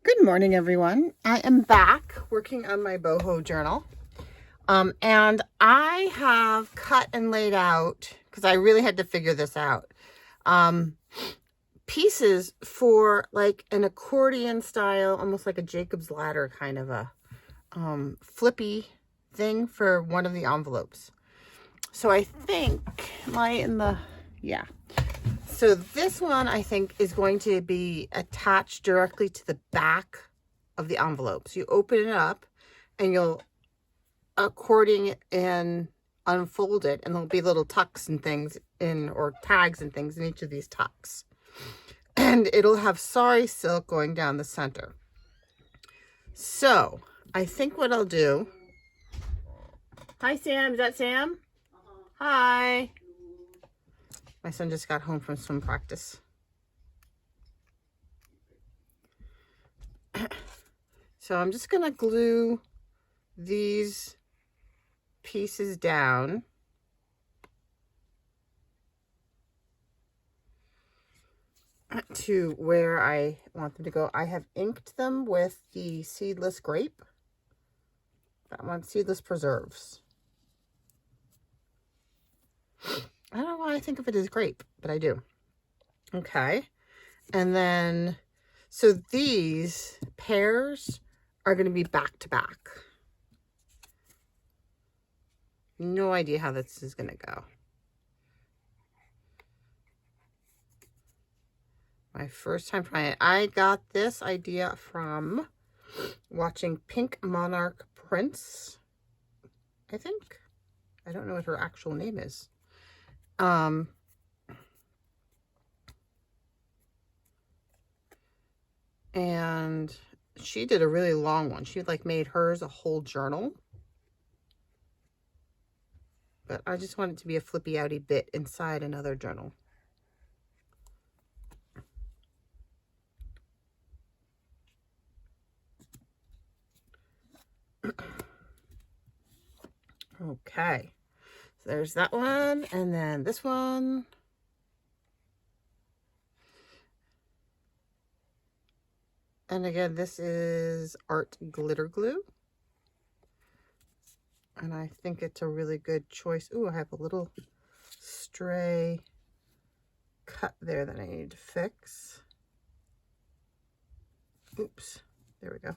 Good morning, everyone. I am back working on my boho journal. And I have cut and laid out, because I really had to figure this out, pieces for like an accordion style, almost like a Jacob's ladder kind of a flippy thing for one of the envelopes. So I think, yeah. So this one, I think, is going to be attached directly to the back of the envelope. So you open it up and you'll accordion it and unfold it, and there'll be little tucks and things or tags and things in each of these tucks. And it'll have sari silk going down the center. So I think what I'll do... Hi, Sam. Is that Sam? Hi. My son just got home from swim practice. So I'm just going to glue these pieces down. To where I want them to go. I have inked them with the seedless grape. That one, seedless preserves. I don't know why I think of it as grape, but I do. Okay. And then, so these pairs are going to be back to back. No idea how this is going to go. My first time trying it. I got this idea from watching Pink Monarch Prints, I think. I don't know what her actual name is. And she did a really long one. She like made hers a whole journal. But I just want it to be a flippy outy bit inside another journal. Okay. So there's that one, and then this one. And again, this is Art Glitter Glue. And I think it's a really good choice. Ooh, I have a little stray cut there that I need to fix. Oops, there we go.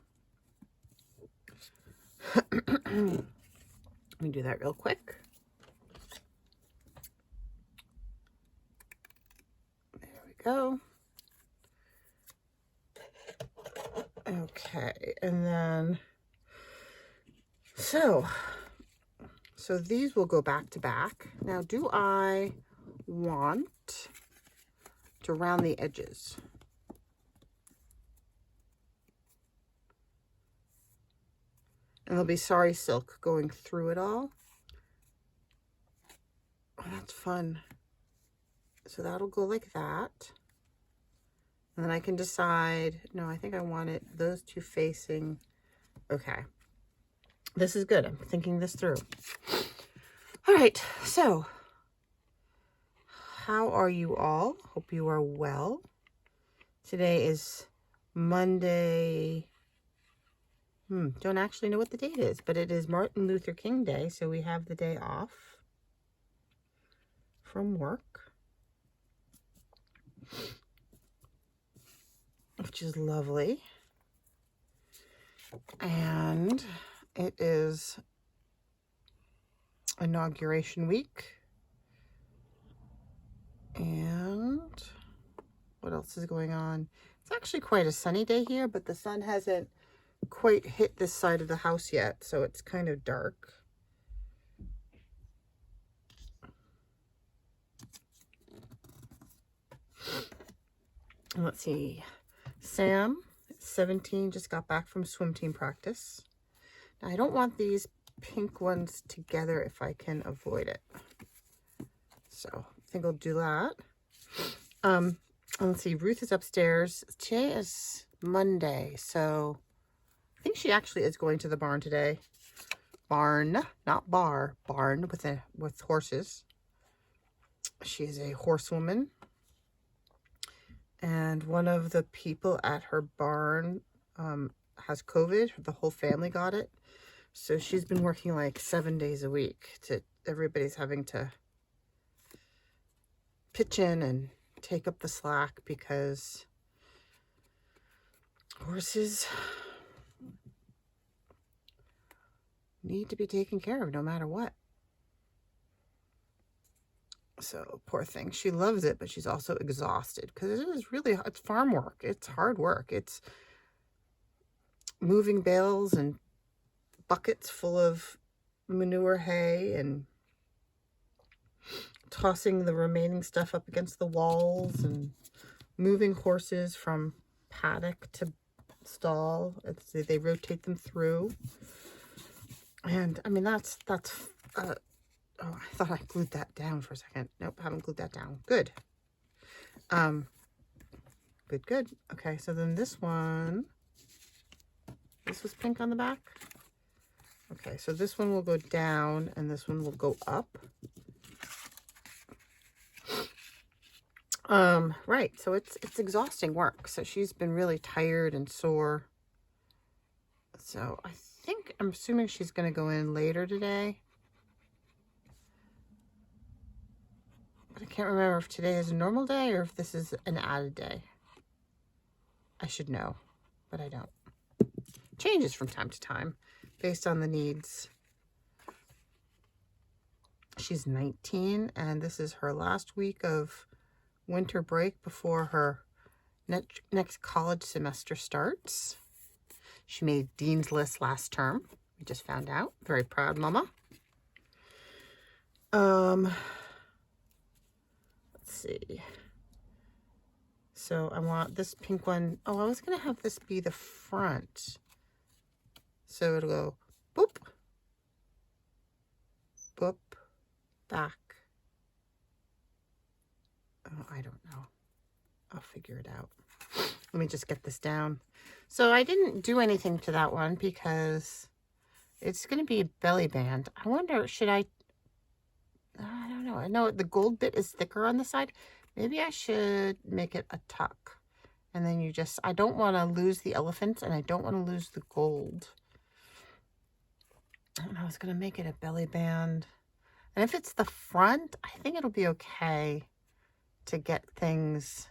Let me do that real quick. There we go. Okay, and then, so these will go back to back. Now, do I want to round the edges? And there'll be sari silk going through it all. Oh, that's fun. So that'll go like that. And then I can decide, no, I think I want it, those two facing. Okay. This is good. I'm thinking this through. All right. So how are you all? Hope you are well. Today is Monday. Don't actually know what the date is, but it is Martin Luther King Day. So we have the day off from work, which is lovely. And it is inauguration week. And what else is going on? It's actually quite a sunny day here, but the sun hasn't quite hit this side of the house yet, so it's kind of dark. Let's see. Sam, 17, just got back from swim team practice. Now, I don't want these pink ones together if I can avoid it. So I think I'll do that. Let's see. Ruth is upstairs. Today is Monday, so I think she actually is going to the barn today. Barn, not bar. Barn with horses. She is a horsewoman. And one of the people at her barn has COVID. The whole family got it. So she's been working like 7 days a week. Everybody's having to pitch in and take up the slack because horses need to be taken care of no matter what. So poor thing. She loves it, but she's also exhausted because it is really, it's farm work. It's hard work. It's moving bales and buckets full of manure hay and tossing the remaining stuff up against the walls and moving horses from paddock to stall. They rotate them through. And I mean, that's oh, I thought I glued that down for a second. Nope, haven't glued that down. Good. Good. Okay, so then this one, this was pink on the back. Okay, so this one will go down and this one will go up. Right, so it's exhausting work. So she's been really tired and sore. So I'm assuming she's going to go in later today. But I can't remember if today is a normal day or if this is an added day. I should know, but I don't. Changes from time to time based on the needs. She's 19 and this is her last week of winter break before her next college semester starts. She made Dean's List last term. We just found out. Very proud mama. Let's see. So I want this pink one. Oh, I was going to have this be the front. So it'll go boop, boop, back. Oh, I don't know. I'll figure it out. Let me just get this down. So I didn't do anything to that one because it's going to be a belly band. I wonder, I don't know. I know the gold bit is thicker on the side. Maybe I should make it a tuck. And then I don't want to lose the elephants and I don't want to lose the gold. And I was going to make it a belly band. And if it's the front, I think it'll be okay to get things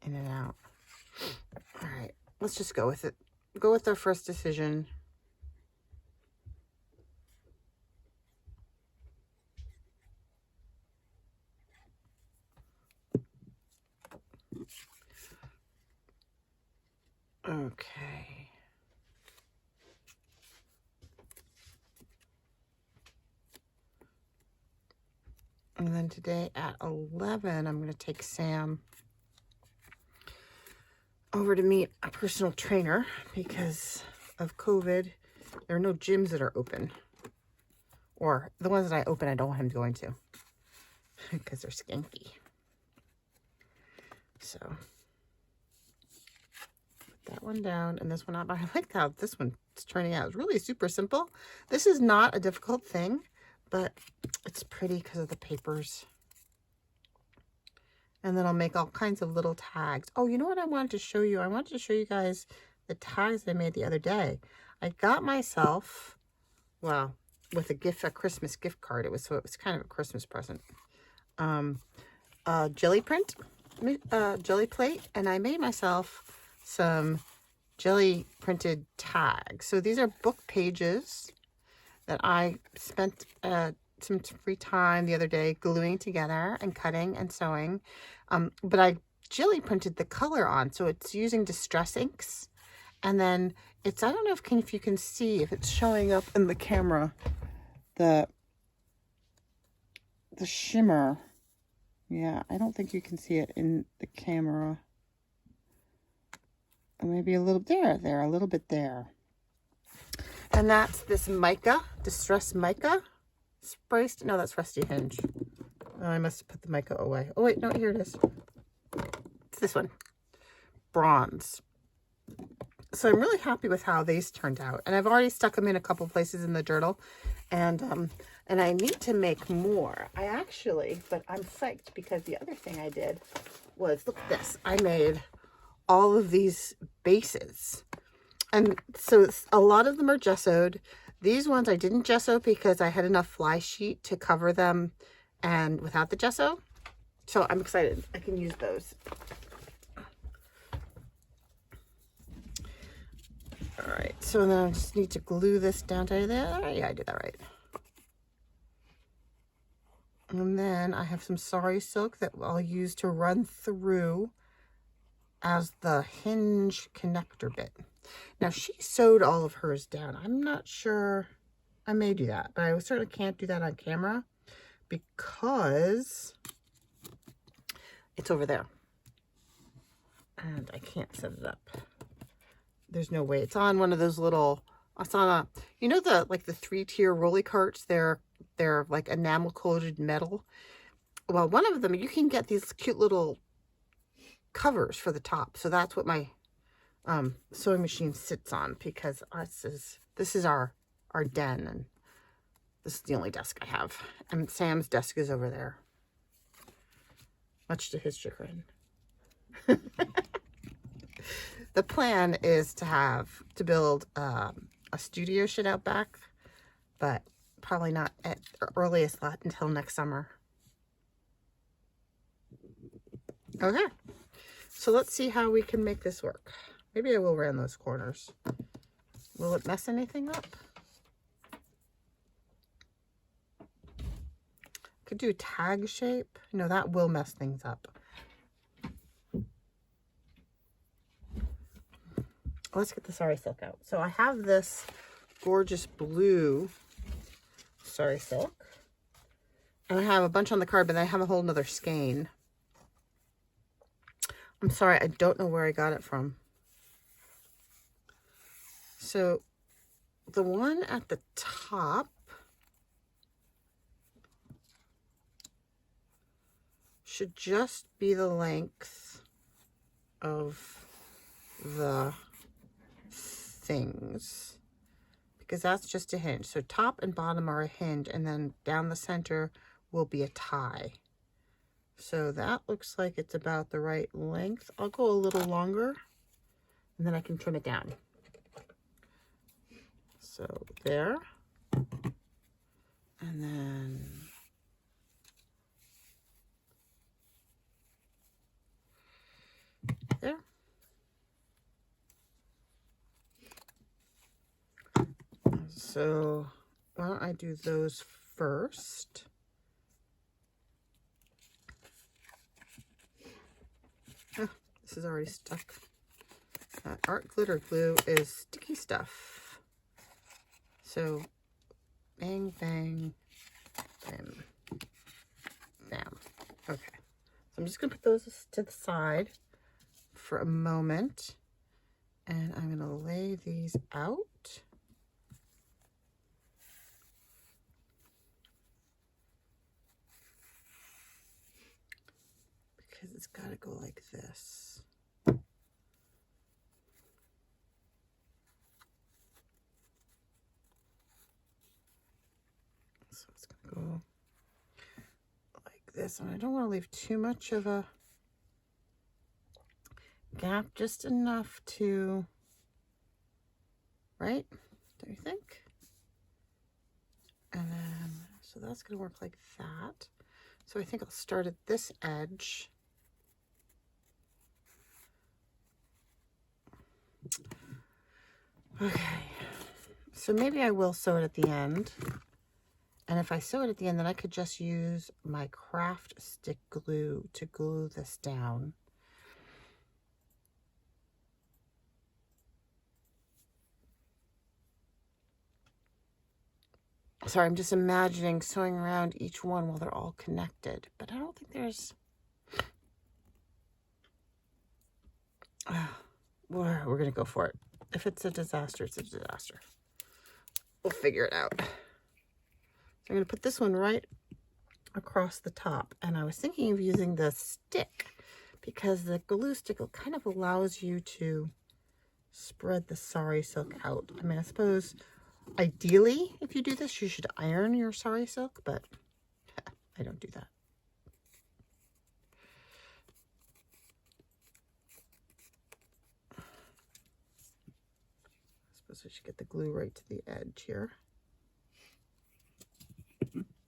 in and out. All right, let's just go with it. Go with our first decision. Okay. And then today at 11, I'm going to take Sam over to meet a personal trainer because of COVID. There are no gyms that are open. Or the ones that I open, I don't want him going to because they're skanky. So put that one down and this one up. I like how this one's turning out. It's really super simple. This is not a difficult thing, but it's pretty because of the papers. And then I'll make all kinds of little tags. Oh, you know what I wanted to show you? I wanted to show you guys the tags that I made the other day. I got myself, well, with a Christmas gift card. It was kind of a Christmas present. Jelly plate, and I made myself some jelly printed tags. So these are book pages that I spent some free time the other day gluing together and cutting and sewing. But I jelly printed the color on, so it's using distress inks. And then I don't know if you can see, if it's showing up in the camera, the shimmer. Yeah, I don't think you can see it in the camera. Or maybe a little there, a little bit there. And that's this mica, distress mica spray. No, that's Rusty Hinge. Oh, I must have put the mica away. Oh wait, no, here it is. It's this one, bronze. So I'm really happy with how these turned out, and I've already stuck them in a couple places in the journal, and I need to make more. But I'm psyched because the other thing I did was, look at this. I made all of these bases. And so a lot of them are gessoed. These ones I didn't gesso because I had enough fly sheet to cover them and without the gesso. So I'm excited. I can use those. All right, so then I just need to glue this down to there. Yeah, I did that right. And then I have some sari silk that I'll use to run through as the hinge connector bit. Now she sewed all of hers down. I'm not sure, I may do that, but I certainly can't do that on camera because it's over there and I can't set it up. There's no way. It's on one of those little, it's on a, you know, the like the 3-tier rolly carts, they're like enamel coated metal. Well, one of them, you can get these cute little covers for the top. So that's what my sewing machine sits on, because this is our den, and this is the only desk I have. And Sam's desk is over there, much to his chagrin. The plan is to build a studio shed out back, but probably not at the earliest lot until next summer. Okay, so let's see how we can make this work. Maybe I will round those corners. Will it mess anything up? Could do a tag shape. No, that will mess things up. Let's get the sari silk out. So I have this gorgeous blue sari silk. And I have a bunch on the card, but I have a whole nother skein. I'm sorry, I don't know where I got it from. So the one at the top should just be the length of the things, because that's just a hinge. So top and bottom are a hinge, and then down the center will be a tie. So that looks like it's about the right length. I'll go a little longer and then I can trim it down. So there, and then there. So why don't I do those first? Oh, this is already stuck. Art glitter glue is sticky stuff. So bang, bang, bam, bam. Okay, so I'm just gonna put those to the side for a moment, and I'm gonna lay these out. Because it's got to go like this. So it's going to go like this. And I don't want to leave too much of a gap, just enough to, right? Don't you think? And then, so that's going to work like that. So I think I'll start at this edge. Okay, so maybe I will sew it at the end. And if I sew it at the end, then I could just use my craft stick glue to glue this down. Sorry, I'm just imagining sewing around each one while they're all connected, but I don't think there's... we're going to go for it. If it's a disaster, it's a disaster. We'll figure it out. So I'm going to put this one right across the top. And I was thinking of using the stick because the glue stick kind of allows you to spread the sari silk out. I mean, I suppose ideally, if you do this, you should iron your sari silk, but I don't do that. So I should get the glue right to the edge here.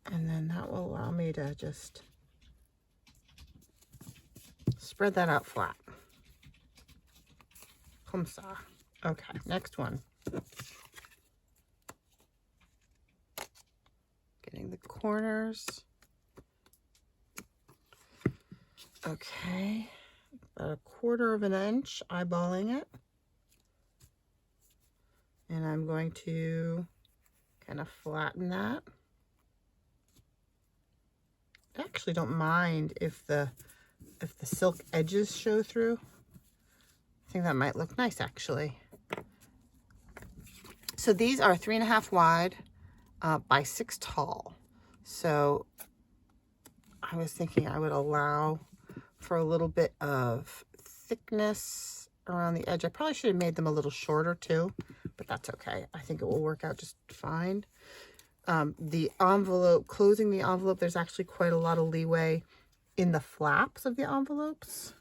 And then that will allow me to just spread that out flat. Comme ça. Okay, next one. Getting the corners. Okay, about 1/4 of an inch, eyeballing it. And I'm going to kind of flatten that. I actually don't mind if the silk edges show through. I think that might look nice actually. So these are 3.5 wide by 6 tall. So I was thinking I would allow for a little bit of thickness around the edge. I probably should have made them a little shorter too, but that's okay. I think it will work out just fine. The envelope, closing the envelope, there's actually quite a lot of leeway in the flaps of the envelopes.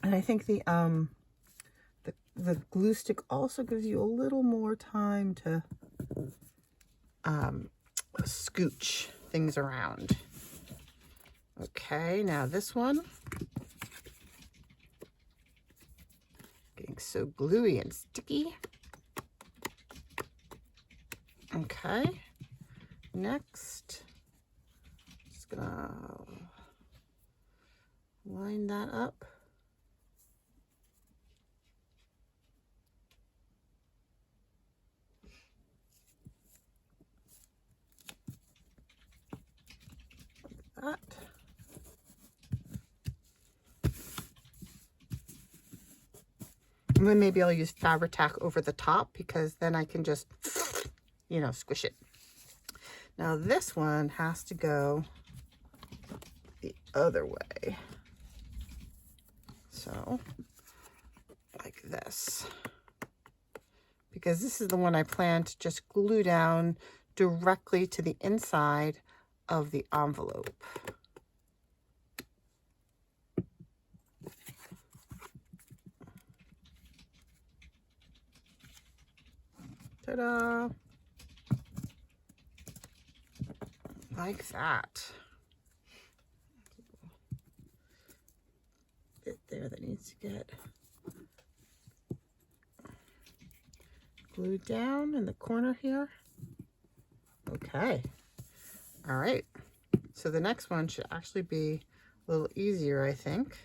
And I think the glue stick also gives you a little more time to scooch things around. Okay, now this one. Getting so gluey and sticky. Okay, next, just gonna line that up. That. And then maybe I'll use fabric tack over the top because then I can just, you know, squish it. Now this one has to go the other way. So, like this. Because this is the one I plan to just glue down directly to the inside of the envelope. Ta-da! Like that. Bit there that needs to get glued down in the corner here. Okay. All right. So the next one should actually be a little easier, I think.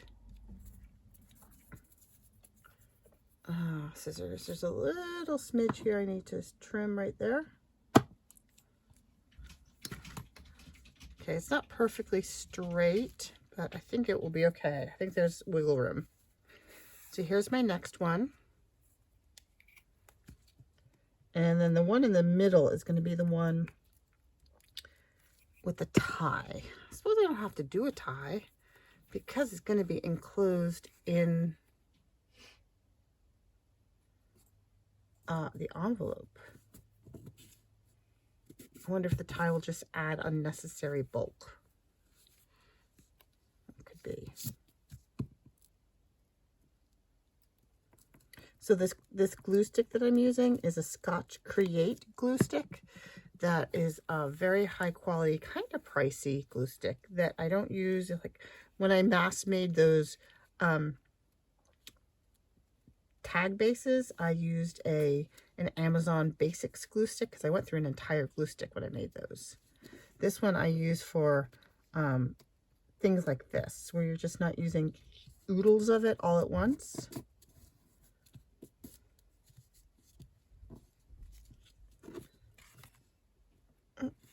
Scissors. There's a little smidge here I need to trim right there. Okay, it's not perfectly straight, but I think it will be okay. I think there's wiggle room. So here's my next one. And then the one in the middle is going to be the one with the tie. I suppose I don't have to do a tie because it's going to be enclosed in the envelope. I wonder if the tie will just add unnecessary bulk. It could be. So this glue stick that I'm using is a Scotch Create glue stick that is a very high quality, kind of pricey glue stick that I don't use. Like when I mass made those tag bases, I used an Amazon Basics glue stick because I went through an entire glue stick when I made those. This one I use for things like this, where you're just not using oodles of it all at once.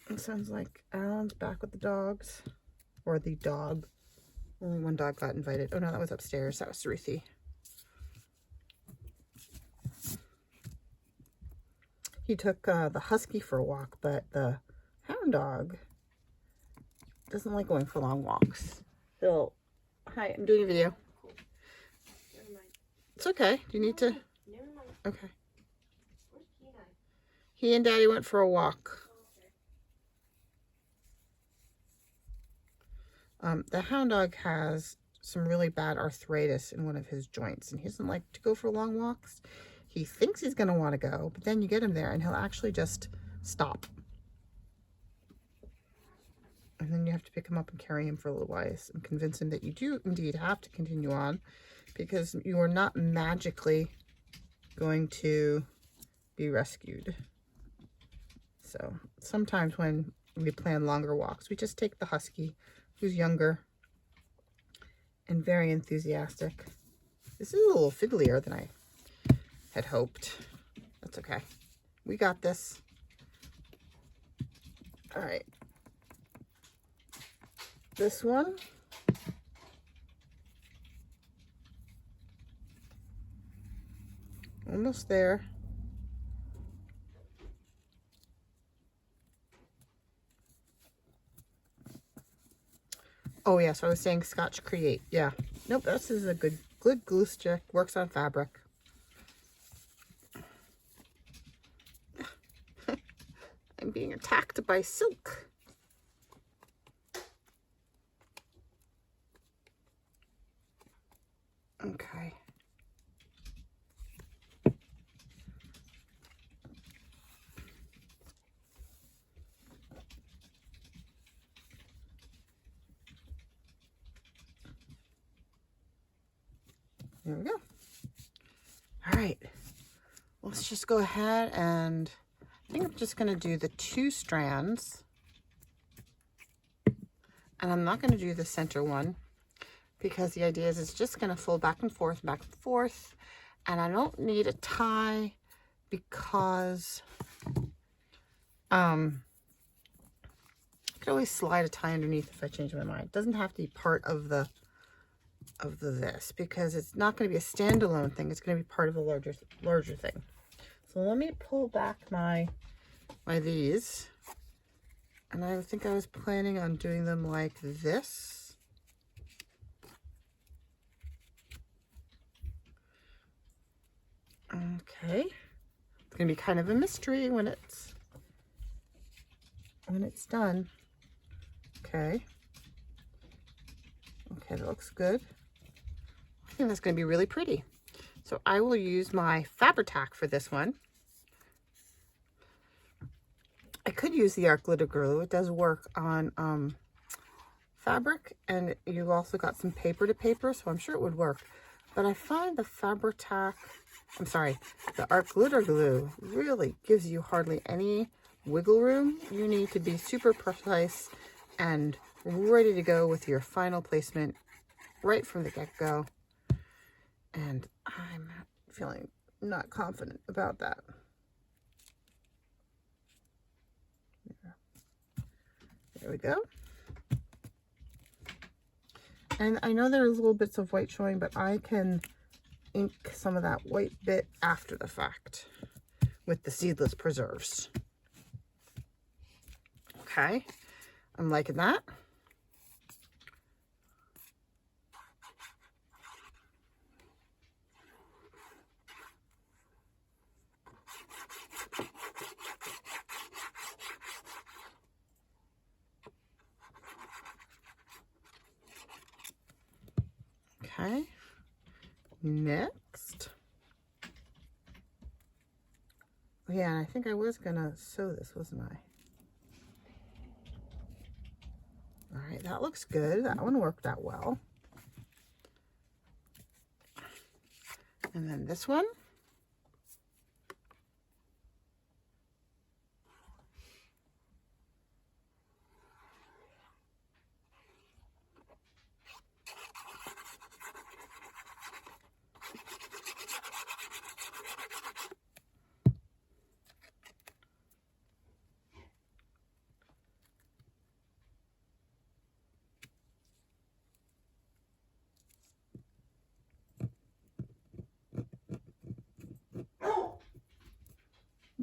It sounds like Alan's back with the dogs, or the dog. Only one dog got invited. Oh no, that was upstairs. That was Ruthie. He took the husky for a walk, but the hound dog doesn't like going for long walks. Phil, hi, I'm doing a video. Never mind. It's okay. Do you need to? Never mind. Okay. Where's Kenai? He and Daddy went for a walk. Oh, okay. The hound dog has some really bad arthritis in one of his joints, and he doesn't like to go for long walks. He thinks he's going to want to go, but then you get him there and he'll actually just stop. And then you have to pick him up and carry him for a little while and convince him that you do indeed have to continue on, because you are not magically going to be rescued. So sometimes when we plan longer walks, we just take the husky, who's younger and very enthusiastic. This is a little fiddlier than I had hoped. That's okay. We got this. All right. This one. Almost there. Oh, yes, I was saying Scotch Create. Yeah. Nope, this is a good glue stick. Works on fabric. I'm being attacked by silk. Okay. There we go. All right. Let's just go ahead and I think I'm just going to do the 2 strands. And I'm not going to do the center one because the idea is it's just going to fold back and forth, and I don't need a tie because I could always slide a tie underneath if I change my mind. It doesn't have to be part of the this, because it's not going to be a standalone thing. It's going to be part of a larger thing. So let me pull back my these, and I think I was planning on doing them like this. Okay, it's going to be kind of a mystery when it's done. Okay, that looks good. I think that's going to be really pretty. So I will use my Fabri-Tac for this one. I could use the art glitter glue. It does work on fabric, and you've also got some paper to paper, so I'm sure it would work. But I find the Fabri-Tac, the art glitter glue really gives you hardly any wiggle room. You need to be super precise and ready to go with your final placement right from the get-go. And I'm feeling not confident about that. There we go. And I know there's little bits of white showing, but I can ink some of that white bit after the fact with the seedless preserves. Okay, I'm liking that. Okay, next. Oh, yeah, and I think I was gonna sew this, wasn't I? All right, that looks good. That one worked out well. And then this one.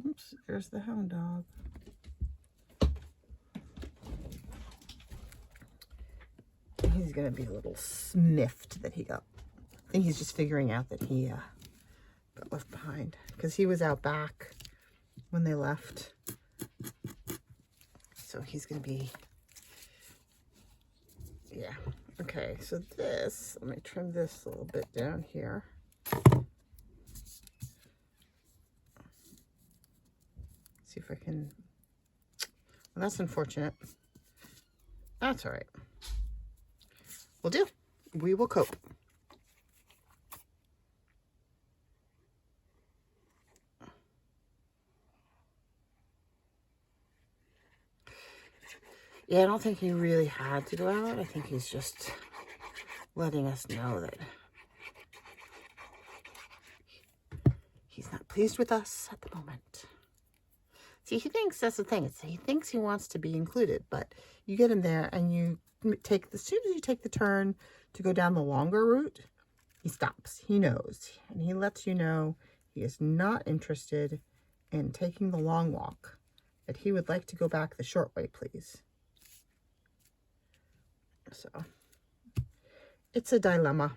Oops, there's the hound dog. He's gonna be a little sniffed that he got. I think he's just figuring out that he got left behind because he was out back when they left. So he's gonna be Yeah. Okay, so this, let me trim this a little bit down here. See if I can, well, that's unfortunate. That's all right. We'll do. We will cope. Yeah, I don't think he really had to go out. I think he's just letting us know that he's not pleased with us at the moment. See, he thinks, that's the thing. He thinks he wants to be included, but you get him there and you take, as soon as you take the turn to go down the longer route, he stops. He knows, and he lets you know he is not interested in taking the long walk, that he would like to go back the short way, please. So it's a dilemma.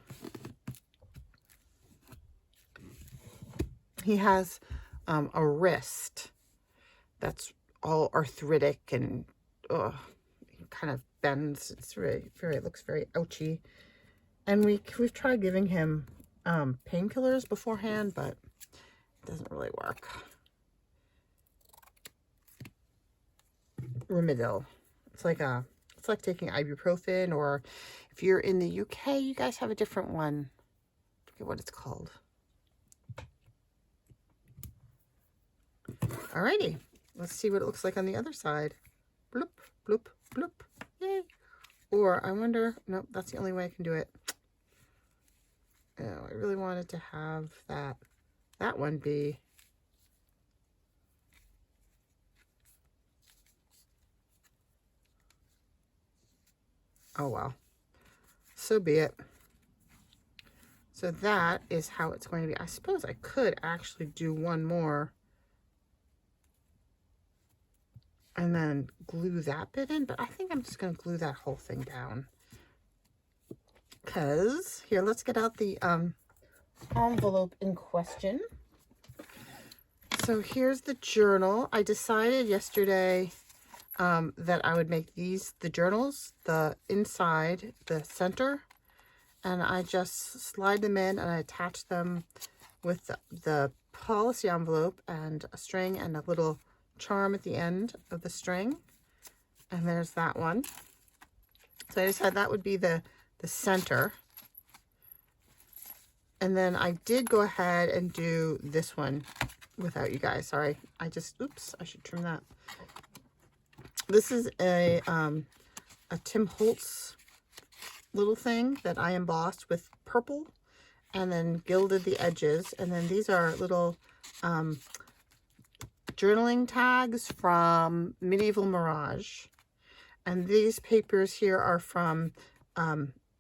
He has a wrist that's all arthritic and kind of bends. It's very, it looks very ouchy. And we've tried giving him painkillers beforehand, but it doesn't really work. Rimadyl. It's like taking ibuprofen, or if you're in the UK, you guys have a different one. I forget what it's called. Alrighty, let's see what it looks like on the other side. Bloop, bloop, bloop. Yay. Or I wonder, nope, that's the only way I can do it. Oh, I really wanted to have that one be. Oh well, so be it. So that is how it's going to be. I suppose I could actually do one more and then glue that bit in, but I think I'm just going to glue that whole thing down. Because, here, let's get out the envelope in question. So here's the journal. I decided yesterday that I would make these, the journals, the inside, the center, and I just slide them in and I attach them with the policy envelope and a string and a little charm at the end of the string. And there's that one. So I decided that would be the center. And then I did go ahead and do this one without you guys. Sorry, oops, I should trim that. This is a Tim Holtz little thing that I embossed with purple and then gilded the edges. And then these are little journaling tags from Medieval Mirage. And these papers here are from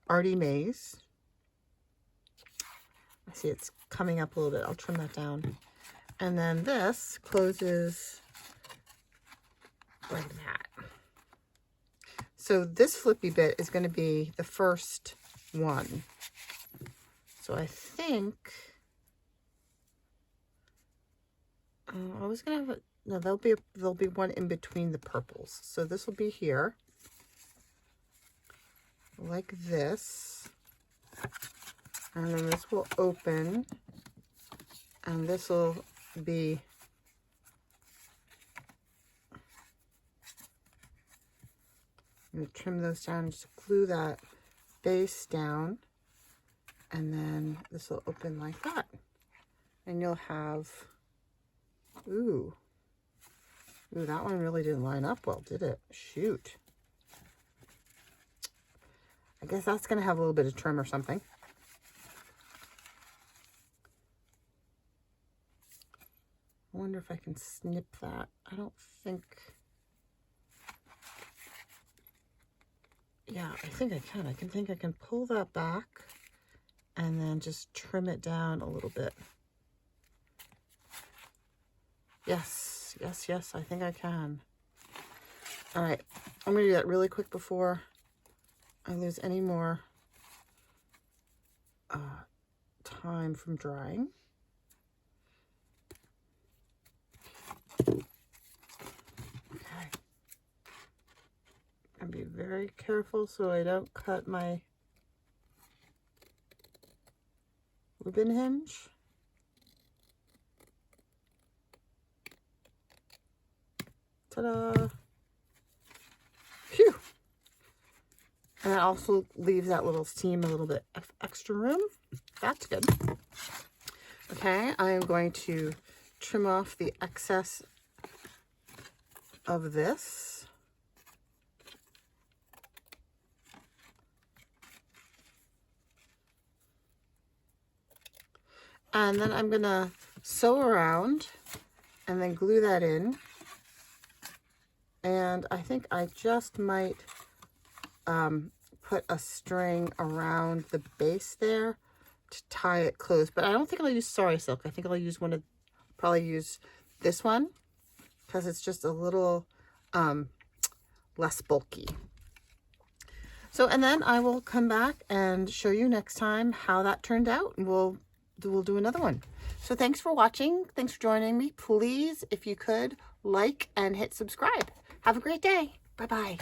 Artie Mays. I see it's coming up a little bit. I'll trim that down. And then this closes like that. So this flippy bit is going to be the first one. So I think I was going to have no, there'll be one in between the purples. So this will be here like this. And then this will open, and this will be I'm going to trim those down, just glue that base down, and then this will open like that. And you'll have, ooh, that one really didn't line up well, did it? Shoot. I guess that's going to have a little bit of trim or something. I wonder if I can snip that. I don't think. Yeah, I think I can. I can pull that back and then just trim it down a little bit. Yes, yes, yes, I think I can. All right, I'm going to do that really quick before I lose any more time from drying. Okay. And be very careful so I don't cut my ribbon hinge. Ta-da! Phew! And that also leaves that little seam a little bit of extra room. That's good. Okay, I am going to trim off the excess of this. And then I'm gonna sew around and then glue that in. And I think I just might put a string around the base there to tie it closed. But I don't think I'll use sari silk. I think I'll use probably use this one because it's just a little less bulky. So, and then I will come back and show you next time how that turned out, and we'll do another one. So thanks for watching. Thanks for joining me. Please, if you could, like and hit subscribe. Have a great day. Bye-bye.